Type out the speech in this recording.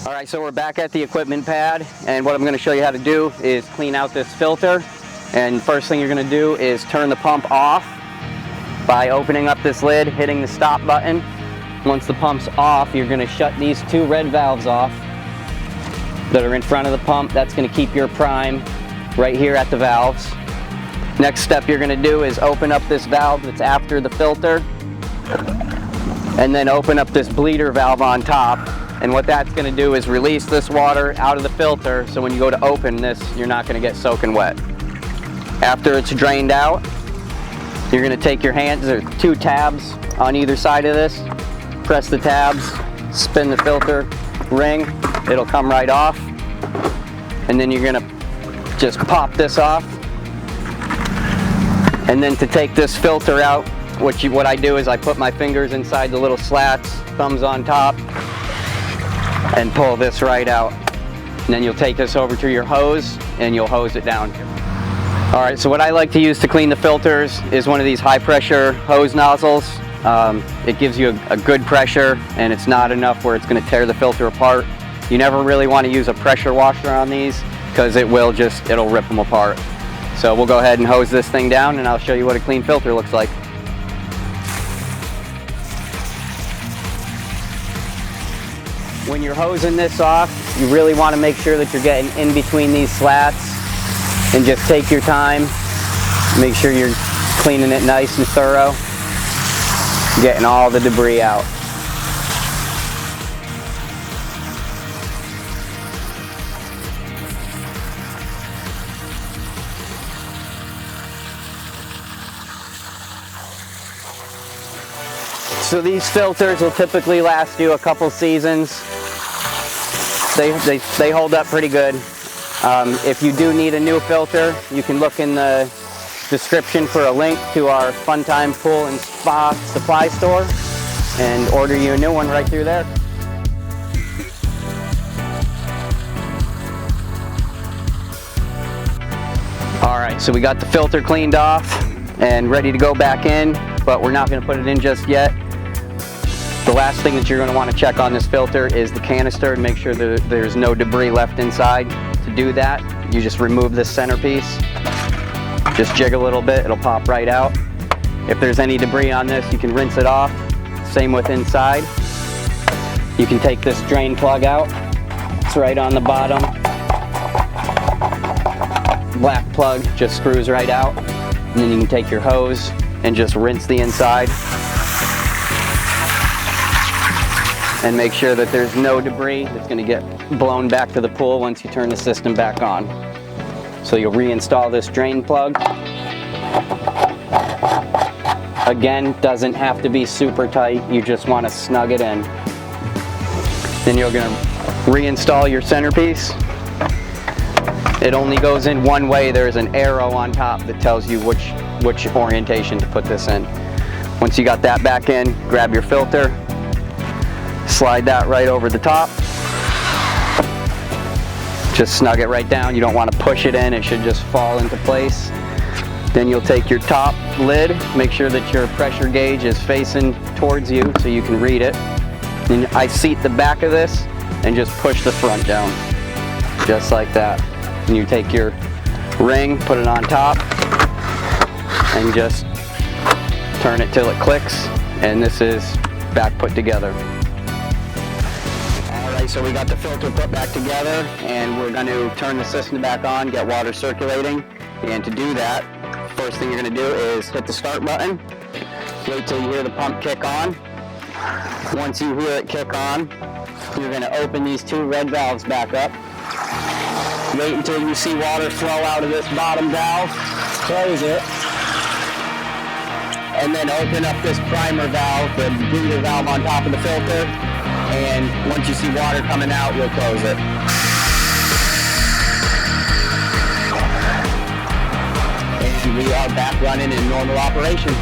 All right, so we're back at the equipment pad, and what I'm going to show you how to do is clean out this filter. And first thing you're going to do is turn the pump off by opening up this lid, hitting the stop button. Once the pump's off, you're going to shut these two red valves off that are in front of the pump. That's going to keep your prime right here at the valves. Next step you're going to do is open up this valve that's after the filter, and then open up this bleeder valve on top. And what that's going to do is release this water out of the filter, so when you go to open this, you're not going to get soaking wet. After it's drained out, you're going to take your hands, there are two tabs on either side of this, press the tabs, spin the filter ring, it'll come right off, and then you're going to just pop this off. And then to take this filter out, what I do is I put my fingers inside the little slats, thumbs on top, and pull this right out. And then you'll take this over to your hose and you'll hose it down. All right, so what I like to use to clean the filters is one of these high pressure hose nozzles. It gives you a good pressure, and it's not enough where it's going to tear the filter apart. You never really want to use a pressure washer on these because it'll rip them apart. So we'll go ahead and hose this thing down, and I'll show you what a clean filter looks like. When you're hosing this off, you really want to make sure that you're getting in between these slats, and just take your time. Make sure you're cleaning it nice and thorough, getting all the debris out. So these filters will typically last you a couple seasons. They hold up pretty good. If you do need a new filter, you can look in the description for a link to our Fun Time Pool and Spa supply store and order you a new one right through there. All right, so we got the filter cleaned off and ready to go back in, but we're not going to put it in just yet. The last thing that you're going to want to check on this filter is the canister and make sure that there's no debris left inside. To do that, you just remove this centerpiece, just jig a little bit, it'll pop right out. If there's any debris on this, you can rinse it off. Same with inside. You can take this drain plug out, it's right on the bottom. Black plug just screws right out, and then you can take your hose and just rinse the inside. And make sure that there's no debris that's going to get blown back to the pool once you turn the system back on. So you'll reinstall this drain plug. Again, doesn't have to be super tight, you just want to snug it in. Then you're going to reinstall your centerpiece. It only goes in one way. There's an arrow on top that tells you which orientation to put this in. Once you got that back in, grab your filter, slide that right over the top. Just snug it right down. You don't want to push it in, it should just fall into place. Then you'll take your top lid, make sure that your pressure gauge is facing towards you so you can read it. Then I seat the back of this and just push the front down, just like that. And you take your ring, put it on top, and just turn it till it clicks, and this is back put together. Alright, so we got the filter put back together, and we're going to turn the system back on, get water circulating. And to do that, first thing you're going to do is hit the start button, wait till you hear the pump kick on. Once you hear it kick on, you're going to open these two red valves back up. Wait until you see water flow out of this bottom valve, close it, and then open up this primer valve, the bleeder valve on top of the filter, and once you see water coming out, you'll close it. And we are back running in normal operation.